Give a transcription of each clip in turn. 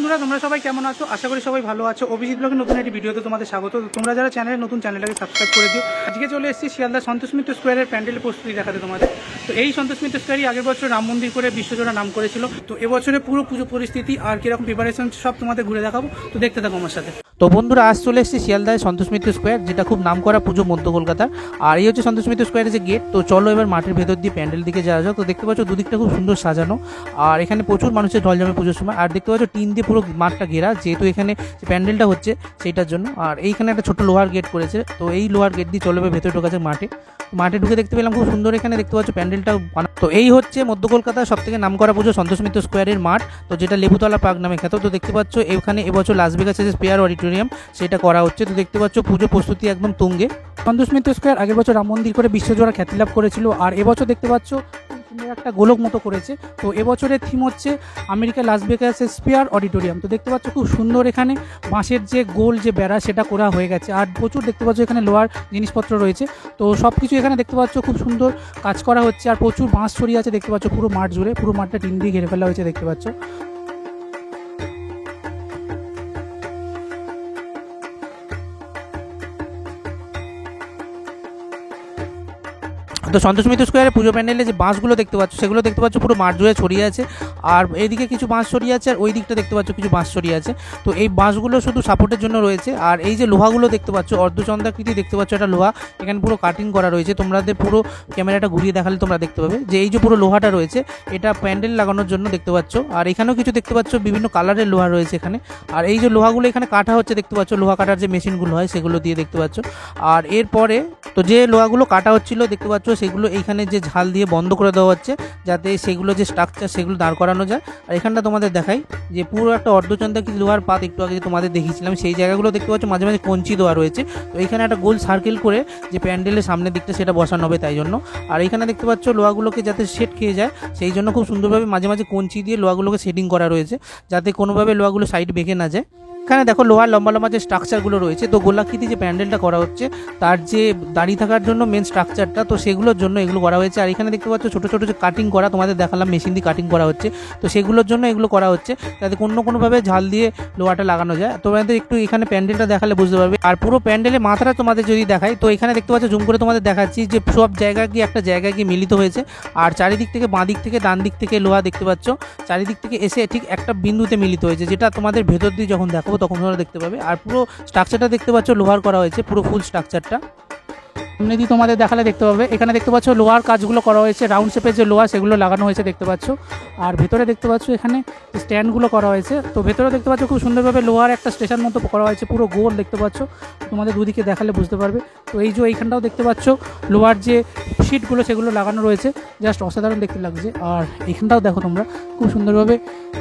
বন্ধুরা তোমরা সবাই কেমন আছো? আশা করি সবাই ভালো আছো। অভিজিৎ ব্লগের নতুন একটি ভিডিওতে তোমাদের স্বাগত। তোমরা যারা নতুন চ্যানেলটাকে সাবস্ক্রাইব করে দিও। আজকে চলে এসেছি শিয়ালদা সন্তোষ মিত্র স্কোয়ারের প্যান্ডেলের প্রস্তুতি দেখাতে তোমাদের। তো এই সন্তোষ মিত্র স্কোয়ারই আগের বছর রাম মন্দির করে বিশ্বজোড়া নাম করেছিল। তো এবছরে পুরো পুজো পরিস্থিতি আর কিরকম প্রিপারেশন সব তোমাদের ঘুরে দেখাবো। তো দেখতে থাকো আমার সাথে। তো বন্ধুরা আজ চলে এসেছি শিয়ালদায় সন্তোষ মিত্র স্কোয়ার, যেটা খুব নাম করা পুজো মধ্য কলকাতার। আর এই হচ্ছে সন্তোষ মিত্র স্কোয়ারের যে গেট। তো চলো এবার মাঠের ভেতর দিয়ে প্যান্ডেল দিকে যাওয়া যাক। তো দেখতে পাচ্ছ দুদিকটা খুব সুন্দর সাজানো, আর এখানে প্রচুর মানুষের ঢল জমে পুজোর সময়। আর দেখতে পাচ্ছ টিন দিয়ে পুরো মাঠটা ঘেরা, যেহেতু এখানে যে প্যান্ডেলটা হচ্ছে সেইটার জন্য। আর এইখানে একটা ছোট লোহার গেট করেছে। তো এই লোহার গেট দিয়ে চলে ভেতরে ঢোকা যায় মাঠে ঢুকে দেখতে পেলাম খুব সুন্দর এখানে দেখতে পাচ্ছ প্যান্ডেলটা। তো এই হচ্ছে মধ্য কলকাতার সব থেকে নাম করা পুজো সন্তোষ মিত্র স্কোয়ারের মাঠ, তো যেটা লেবুতলা পার্ক নামে খ্যাত। তো দেখতে পাচ্ছ এখানে এবছর লাস ভেগাসের যে স্পেয়ার অডিটোরিয়াম সেটা করা হচ্ছে। তো দেখতে পাচ্ছ পুজো প্রস্তুতি একদম তুঙ্গে। সন্তোষ মিত্র স্কোয়ার আগের বছর রাম মন্দির করে বিশ্বজোড়া খ্যাতি লাভ করেছিল, আর এবছর দেখতে পাচ্ছ একটা গোলক মতো করেছে। তো এবছরের থিম হচ্ছে আমেরিকা লাস ভেগাসের স্পেয়ার অডিটোরিয়াম। তো দেখতে পাচ্ছ খুব সুন্দর এখানে বাঁশের যে গোল যে বেড়া সেটা করা হয়ে গেছে, আর প্রচুর দেখতে পাচ্ছ এখানে লোহার জিনিসপত্র রয়েছে। তো সব কিছু এখানে দেখতে পাচ্ছ খুব সুন্দর কাজ করা হচ্ছে, আর প্রচুর বাঁশ ছড়িয়ে আছে দেখতে পাচ্ছ পুরো মাঠ জুড়ে। পুরো মাঠটা টিন দিয়ে ঘিরে ফেলা হয়েছে দেখতে পাচ্ছ। তো সন্তোষ মিত্র স্কোয়ারে পুজো প্যান্ডেলে যে বাঁশগুলো দেখতে পাচ্ছ সেগুলো দেখতে পাচ্ছ পুরো মাঠ জুড়ে ছড়িয়ে আছে, আর এইদিকে কিছু বাঁশ ছড়িয়ে আছে, আর ওই দিকটা দেখতে পাচ্ছ কিছু বাঁশ ছড়িয়ে আছে। তো এই বাঁশগুলো শুধু সাপোর্টের জন্য রয়েছে। আর এই যে লোহাগুলো দেখতে পাচ্ছ অর্ধচন্দ্রাকৃতি দেখতে পাচ্ছ একটা লোহা, এখানে পুরো কাটিং করা রয়েছে। তোমাদের পুরো ক্যামেরাটা ঘুরিয়ে দেখালে তোমরা দেখতে পাবে যে এই যে পুরো লোহাটা রয়েছে এটা প্যান্ডেল লাগানোর জন্য দেখতে পাচ্ছ। আর এখানেও কিছু দেখতে পাচ্ছ বিভিন্ন কালারের লোহা রয়েছে এখানে। আর এই যে লোহাগুলো এখানে কাটা হচ্ছে দেখতে পাচ্ছ, লোহা কাটার যে মেশিনগুলো হয় সেগুলো দিয়ে দেখতে পাচ্ছ। আর এরপরে তো যে লোহাগুলো কাটা হচ্ছিল দেখতে পাচ্ছ সেগুলো এইখানে যে ঝাল দিয়ে বন্ধ করে দেওয়া হচ্ছে, যাতে সেগুলো যে স্ট্রাকচার সেগুলো দাঁড় করানো যায়। আর এখানটা তোমাদের দেখাই যে পুরো একটা অর্ধচন্দ্রাকৃতি লোহার পাত একটু আগে তোমাদের দেখিয়েছিলাম, সেই জায়গাগুলো দেখতে পাচ্ছ মাঝে মাঝে কঞ্চি দেওয়া রয়েছে। তো এখানে একটা গোল সার্কেল করে যে প্যান্ডেলের সামনের দিকটা সেটা বসানো হবে তাই জন্য। আর এখানে দেখতে পাচ্ছ লোহাগুলোকে যাতে সেট খেয়ে যায় সেই জন্য খুব সুন্দরভাবে মাঝে মাঝে কঞ্চি দিয়ে লোহাগুলোকে সেটিং করা রয়েছে, যাতে কোনোভাবে লোহাগুলো সাইড বেঁকে না যায়। এখানে দেখো লোহার লম্বা লম্বা যে স্ট্রাকচারগুলো রয়েছে, তো গোলাকৃতি যে প্যান্ডেলটা করা হচ্ছে তার যে দাঁড়িয়ে থাকার জন্য মেন স্ট্রাকচারটা, তো সেগুলোর জন্য এগুলো করা হয়েছে। আর এখানে দেখতে পাচ্ছ ছোটো ছোটো যে কাটিং করা, তোমাদের দেখালাম মেশিন দিয়ে কাটিং করা হচ্ছে, তো সেগুলোর জন্য এগুলো করা হচ্ছে যাতে কোনোভাবে ঝাল দিয়ে লোহাটা লাগানো যায়। তোমাদের একটু এখানে প্যান্ডেলটা দেখালে বুঝতে পারবে। আর পুরো প্যান্ডেলের মাথাটা তোমাদের যদি দেখাই, তো এখানে দেখতে পাচ্ছ জুম করে তোমাদের দেখাচ্ছি যে সব জায়গা গিয়ে একটা জায়গায় গিয়ে মিলিত হয়েছে। আর চারিদিক থেকে বাঁ দিক থেকে ডান দিক থেকে লোহা দেখতে পাচ্ছ চারিদিক থেকে এসে ঠিক একটা বিন্দুতে মিলিত হয়েছে, যেটা তোমাদের ভেতর দিয়ে যখন দেখাবো তখন তোমরা দেখতে পাবে। আর পুরো স্ট্রাকচারটা দেখতে পাচ্ছ লোহার করা হয়েছে, পুরো ফুল স্ট্রাকচারটা সামনে দিয়ে তোমাদের দেখালে দেখতে পাবে। এখানে দেখতে পাচ্ছ লোহার কাজগুলো করা হয়েছে, রাউন্ড শেপের যে লোহা সেগুলো লাগানো হয়েছে দেখতে পাচ্ছ। আর ভেতরে দেখতে পাচ্ছ এখানে স্ট্যান্ডগুলো করা হয়েছে। তো ভেতরে দেখতে পাচ্ছ খুব সুন্দরভাবে লোহার একটা স্টেশন মতো করা হয়েছে, পুরো গোল দেখতে পাচ্ছ, তোমাদের দুদিকে দেখালে বুঝতে পারবে। তো এই যে এইখানটাও দেখতে পাচ্ছ লোহার যে শিটগুলো সেগুলো লাগানো রয়েছে, জাস্ট অসাধারণ দেখতে লাগছে। আর এইখানটাও দেখো তোমরা খুব সুন্দরভাবে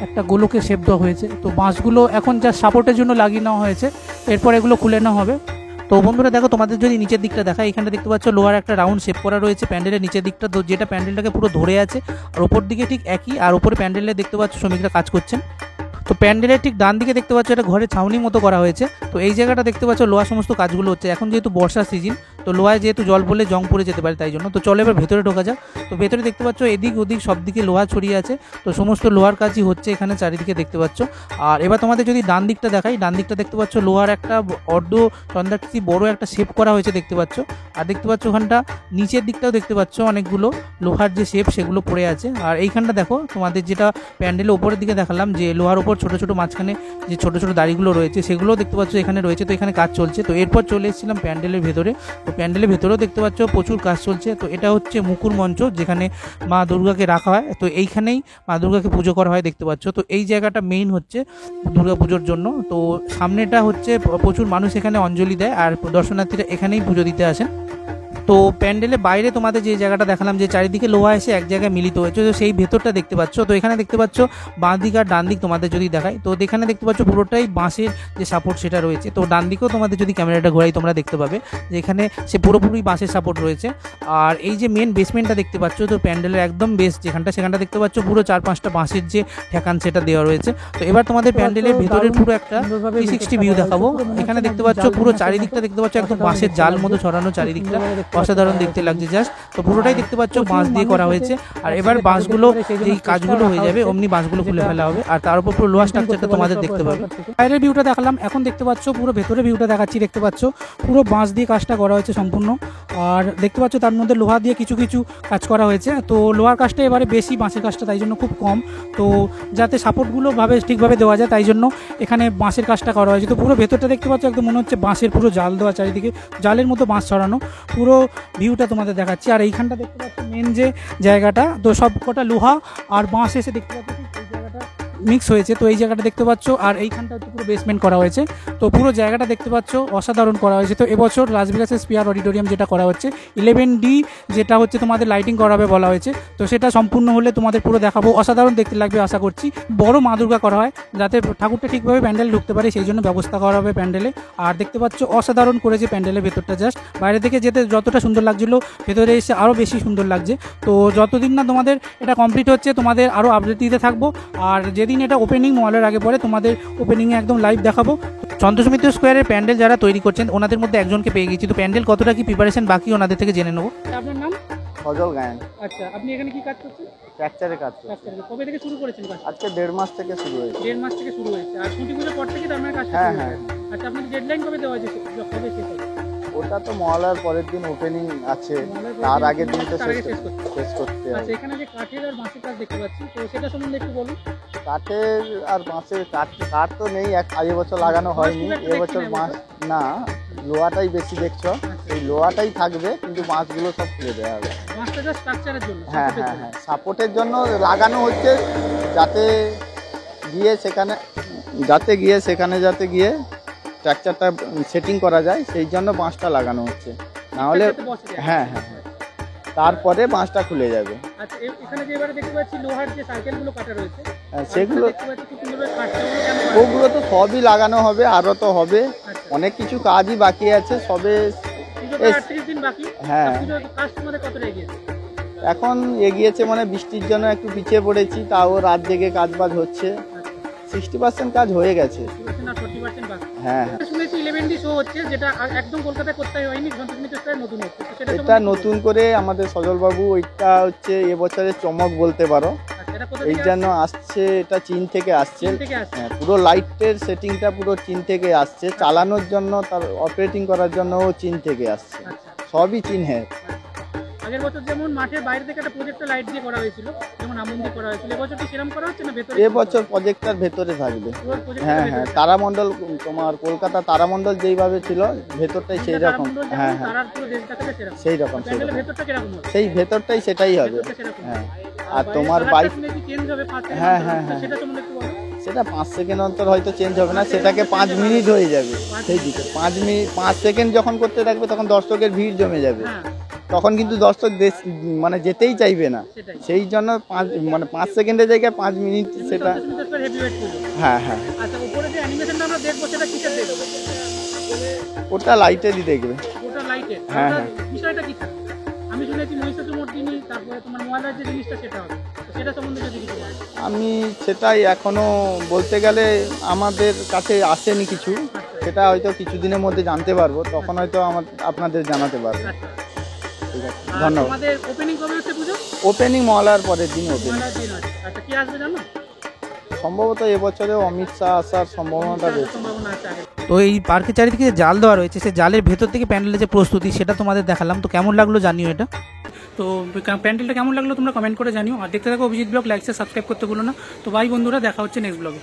একটা গোলকের শেপ দেওয়া হয়েছে। তো বাঁশগুলো এখন জাস্ট সাপোর্টের জন্য লাগিয়ে নেওয়া হয়েছে, এরপর এগুলো খুলে নেওয়া হবে। তো বন্ধুরা দেখো তোমাদের যদি নিচের দিকটা দেখা, এখানে দেখতে পাচ্ছ লোহার একটা রাউন্ড শেপ করা রয়েছে প্যান্ডেলের নিচের দিকটা, যেটা প্যান্ডেলটাকে পুরো ধরে আছে। আর ওপর দিকে ঠিক একই, আর ওপরে প্যান্ডেলে দেখতে পাচ্ছ শ্রমিকরা কাজ করছেন। তো প্যান্ডেলের ঠিক ডান দিকে দেখতে পাচ্ছ একটা ঘরের ছাউনির মতো করা হয়েছে। তো এই জায়গাটা দেখতে পাচ্ছ লোহা সমস্ত কাজগুলো হচ্ছে। এখন যেহেতু বর্ষার সিজন, তো লোহায় যেহেতু জল পড়লে জং পড়ে যেতে পারে তাই জন্য। তো চলো এবার ভেতরে ঢোকা যাক। তো ভেতরে দেখতে পাচ্ছ এদিক ওদিক সব দিকে লোহা ছড়িয়ে আছে, তো সমস্ত লোহার কাজই হচ্ছে এখানে চারিদিকে দেখতে পাচ্ছ। আর এবার তোমাদের যদি ডান দিকটা দেখাই, ডান দিকটা দেখতে পাচ্ছ লোহার একটা চন্দ্রাকৃতি বড় একটা শেপ করা হয়েছে দেখতে পাচ্ছ। আর দেখতে পাচ্ছ ওখানটা নিচের দিকটাও দেখতে পাচ্ছ অনেকগুলো লোহার যে শেপ সেগুলো পড়ে আছে। আর এইখানটা দেখো তোমাদের যেটা প্যান্ডেলের ওপরের দিকে দেখালাম যে লোহার ওপর ছোটো ছোটো মাঝখানে যে ছোটো ছোটো দাড়িগুলো রয়েছে সেগুলোও দেখতে পাচ্ছ এখানে রয়েছে। তো এখানে কাজ চলছে। তো এরপর চলে এসেছিলাম প্যান্ডেলের ভেতরে। তো প্যান্ডেলের ভেতরেও দেখতে পাচ্ছ প্রচুর কাজ চলছে। তো এটা হচ্ছে মুকুর মঞ্চ, যেখানে মা দুর্গাকে রাখা হয়। তো এইখানেই মা দুর্গাকে পুজো করা হয় দেখতে পাচ্ছ। তো এই জায়গাটা মেইন হচ্ছে দুর্গা পুজোর জন্য। তো সামনেটা হচ্ছে প্রচুর মানুষ এখানে অঞ্জলি দেয়, আর দর্শনার্থীরা এখানেই পুজো দিতে আসেন। তো প্যান্ডেলের বাইরে তোমাদের যে জায়গাটা দেখালাম যে চারিদিকে লোহা এসে এক জায়গায় মিলিত হয়েছে, তো সেই ভেতরটা দেখতে পাচ্ছ। তো এখানে দেখতে পাচ্ছ বাঁ দিক আর ডান দিক তোমাদের যদি দেখাই, তো এখানে দেখতে পাচ্ছ পুরোটাই বাঁশের যে সাপোর্ট সেটা রয়েছে। তো ডান দিকেও তোমাদের যদি ক্যামেরাটা ঘোরাই তোমরা দেখতে পাবে যে এখানে সে পুরোপুরি বাঁশের সাপোর্ট রয়েছে। আর এই যে মেন বেসমেন্টটা দেখতে পাচ্ছ, তো প্যান্ডেলের একদম বেস যেখানটা সেখানটা দেখতে পাচ্ছ পুরো 4-5টা বাঁশের যে ঠেকান সেটা দেওয়া রয়েছে। তো এবার তোমাদের প্যান্ডেলের ভেতরের পুরো একটা 360 ভিউ দেখাবো। এখানে দেখতে পাচ্ছ পুরো চারিদিকটা দেখতে পাচ্ছ একদম বাঁশের জাল মতো ছড়ানো চারিদিকটা, অসাধারণ দেখতে লাগছে জাস্ট। তো পুরোটাই দেখতে পাচ্ছ বাঁশ দিয়ে করা হয়েছে। আর এবার বাঁশগুলো যেই কাজগুলো হয়ে যাবে অমনি বাঁশগুলো খুলে ফেলা হবে, আর তার উপর পুরো লোহার স্ট্রাকচারটা তোমাদের দেখতে পাবে। বাইরের ভিউটা দেখালাম, এখন দেখতে পাচ্ছ পুরো ভেতরে ভিউটা দেখাচ্ছি। দেখতে পাচ্ছ পুরো বাঁশ দিয়ে কাজটা করা হয়েছে সম্পূর্ণ, আর দেখতে পাচ্ছ তার মধ্যে লোহা দিয়ে কিছু কিছু কাজ করা হয়েছে। তো লোহার কাজটা এবারে বেশি, বাঁশের কাজটা তাই জন্য খুব কম। তো যাতে সাপোর্টগুলো ঠিকভাবে দেওয়া যায় তাই জন্য এখানে বাঁশের কাজটা করা হয়েছে। তো পুরো ভেতরটা দেখতে পাচ্ছ একদম মনে হচ্ছে বাঁশের পুরো জাল দেওয়া, চারিদিকে জালের মতো বাঁশ ছড়ানো। পুরো ভিউটা তোমাদের দেখাচ্ছি। আর এইখানটা দেখতে পাচ্ছ মেন যে জায়গাটা, তো সব কটা লোহা আর বাঁশ এসে দেখতে পাচ্ছ এই জায়গাটা মিক্স হয়েছে। তো এই জায়গাটা দেখতে পাচ্ছ, আর এইখানটা হচ্ছে পুরো বেসমেন্ট করা হয়েছে। তো পুরো জায়গাটা দেখতে পাচ্ছ অসাধারণ করা হয়েছে। তো এবছর লাস ভেগাসের স্পিয়ার অডিটোরিয়াম যেটা করা হচ্ছে 11D, যেটা হচ্ছে তোমাদের লাইটিং করাবে বলা হয়েছে। তো সেটা সম্পূর্ণ হলে তোমাদের পুরো দেখাবো, অসাধারণ দেখতে লাগবে আশা করছি। বড় মা দুর্গা করা হয় যাতে ঠাকুরটা ঠিকভাবে প্যান্ডেল ঢুকতে পারে, সেই জন্য ব্যবস্থা করা হবে প্যান্ডেলে। আর দেখতে পাচ্ছ অসাধারণ করেছে প্যান্ডেলের ভেতরটা, জাস্ট বাইরে থেকে যেতে যতটা সুন্দর লাগছিল ভেতরে এসে আরও বেশি সুন্দর লাগছে। তো যতদিন না তোমাদের এটা কমপ্লিট হচ্ছে তোমাদের আরও আপডেট দিতে থাকবো। আর যেদিন এটা ওপেনিং মলের আগে পরে তোমাদের ওপেনিংয়ে একদম লাইভ দেখাবো। সন্তোষ মিত্র স্কোয়ারের প্যান্ডেল যারা তৈরি করছেন ওনাদের মধ্যে একজনকে পেয়ে গেছি। তো প্যান্ডেল কতটা কি প্রিপারেশন বাকি ওনাদের থেকে জেনে নেবো। আপনার নাম? সজল গায়ন। আচ্ছা, আপনি এখানে কি কাজ করছেন? ফ্র্যাকচারে কাজ করছি। কবে থেকে শুরু করেছেন কাজ? আজকে 1.5 মাস থেকে শুরু হয়েছে। 1.5 মাস থেকে শুরু হয়েছে। আর ছুটি পুজোর পর থেকে তার মানে কাজটা হ্যাঁ শুরু হ্যাঁ হয়েছে। আচ্ছা, আপনাদের ডেডলাইন কবে দেওয়া হয়েছে, কবে শেষ হবে? ওটা তো মহালয়ার পরের দিন ওপেনিং আছে, মহালয়ার পরের তার দিন আগের দিন তো তার আগে শেষ করতে হবে। শেষ করতে আচ্ছা, হবে। এখানে যে কাঠের আর বাঁশের কাজ দেখতে পাচ্ছি, তো সেটা সম্বন্ধে একটু বলুন। কাঠের আর বাঁশের কাঠ তো নেই, আগের বছর লাগানো হয়নি, এবছর বাঁশ না, লোহাটাই বেশি দেখছো। এই লোহাটাই থাকবে, কিন্তু বাঁশগুলো সব খুলে দেওয়া হবে। বাঁশটা জাস্ট স্ট্রাকচারের জন্য? হ্যাঁ হ্যাঁ হ্যাঁ, সাপোর্টের জন্য লাগানো হচ্ছে, যাতে গিয়ে সেখানে স্ট্রাকচারটা সেটিং করা যায়, সেই জন্য বাঁশটা লাগানো হচ্ছে। নাহলে হ্যাঁ হ্যাঁ হ্যাঁ, তারপরে বাঁশটা খুলে যাবে। আচ্ছা, এখানে যে এবারে দেখতে পাচ্ছি লোহার যে সাইকেলগুলো কাটা রয়েছে, সেগুলো দেখতে পাচ্ছি খুব সুন্দরভাবে কাটছে, ওগুলো কেমন কাটছে? ওগুলো তো সবই লাগানো হবে, আরও তো হবে, আচ্ছা, অনেক কিছু কাজই বাকি আছে সবে। পুজো তো 38 দিন বাকি। হ্যাঁ, পুজোর কাজ তোমাদের কতটা এগিয়েছে? এখন এগিয়েছে মানে বৃষ্টির জন্য একটু পিছিয়ে পড়েছি, তাও রাত জেগে কাজ বাজ হচ্ছে। 60% কাজ হয়ে গেছে। 40% বাকি। হ্যাঁ, শুনেছি 11D শো হচ্ছে, যেটা একদম কলকাতায় করতে হয়নি, সন্তোষ মিত্র স্কয়ারে নতুন হচ্ছে। তো সেটা এটা সম্বন্ধে নতুন করে আমাদের সজলবাবু, ওইটা হচ্ছে এবছরের চমক বলতে পারো। আচ্ছা, এটা কোথা এই থেকে জন্য আসছে, এটা চীন থেকে আসছে। চীন থেকে আসছে? হ্যাঁ, পুরো লাইটের সেটিংটা পুরো চীন থেকে আসছে, চালানোর জন্য, তার অপারেটিং করার জন্যও চীন থেকে আসছে, আচ্ছা, সবই চীন। হ্যাঁ, আগের বছর যেমন মাঠের বাইরে থেকে একটা প্রজেক্টর লাইট দিয়ে করা হয়েছিল, যেমন আমন দিয়ে করা হয়েছিল, এবছর কি সেরকম করা হচ্ছে না ভেতরে? এবছর প্রজেক্টর ভেতরে থাকবে। পুরো projector হ্যাঁ ভেতরে হ্যাঁ, থাকবে? তারামণ্ডল, তোমার কলকাতা তারামণ্ডল যেইভাবে ছিল, ভেতরটাই সেই রকম। তারামণ্ডল যেমন, হ্যাঁ হ্যাঁ, তারার পুরো দেশ দেখাবে সেরকম। সেই রকম প্যান্ডেলের ভেতরটা কিরকম হবে? সেই ভেতরটাই সেটাই হবে। ভেতরটা সেরকম। হ্যাঁ, আর আর বাইরের তোমার কালারটা বাইক, শুনেছি চেঞ্জ হবে 5 সেকেন্ড হ্যাঁ, অন্তর, হ্যাঁ, তো হ্যাঁ। সেটা সম্বন্ধে একটু বলো। সেটা 5 সেকেন্ড অন্তর হয়তো চেঞ্জ হবে না, সেটাকে 5 মিনিট হয়ে যাবে। সেই দিকে 5 সেকেন্ড যখন করতে থাকবে তখন দর্শকের ভিড় জমে যাবে, হ্যাঁ, তখন কিন্তু দর্শক মানে যেতেই চাইবে না। সেটাই। সেই জন্য 5 সেকেন্ডের জায়গায় 5 মিনিট সেটা। সন্তোষ মিত্র স্কয়ার হেভিওয়েট পুজো। হ্যাঁ হ্যাঁ, আচ্ছা, উপরে যে অ্যানিমেশনটা আমরা দেখবো সেটা কিসের দেখবো? ওটা লাইটেরই দেখবে। ওটা লাইটের? হ্যাঁ, ওটার বিষয়টা কি থাকবে? আমি শুনেছি মহিষাসুরমর্দিনী, তারপরে তোমার মহালয়ার যে জিনিসটা সেটা হবে, তো সেটা সম্বন্ধে যদি কিছু বলো। আমি সেটাই এখনো বলতে গেলে আমাদের কাছে আসেনি কিছু, সেটা হয়তো কিছুদিনের মধ্যে জানতে পারবো, তখন হয়তো আপনাদের জানাতে পারবো। আচ্ছা, ঠিক আছে, আর ধন্যবাদ। তোমাদের ওপেনিং কবে হচ্ছে পুজো? ওপেনিং মহলার পরের দিন ওপেনিং। মহালয়ার দিন আছে। আচ্ছা, কি আসবে জানো? সম্ভবত এবছরে অমিত শাহ আসার সম্ভাবনাটা বেশি। সম্ভাবনা আছে আগে। তো এই পার্কের চারিদিকে যে জাল দেওয়া রয়েছে, সেই জালের ভেতর থেকে প্যান্ডেলের যে প্রস্তুতি সেটা তোমাদের দেখালাম। তো কেমন লাগলো জানিও এটা। তো প্যান্ডেলটা কেমন লাগলো তোমরা কমেন্ট করে জানিও। আর দেখতে থাকো অভিজিৎ ব্লগ, লাইক সাবস্ক্রাইব করতে ভুলো না। তো বাই বন্ধুরা, দেখা হচ্ছে নেক্সট ব্লগে।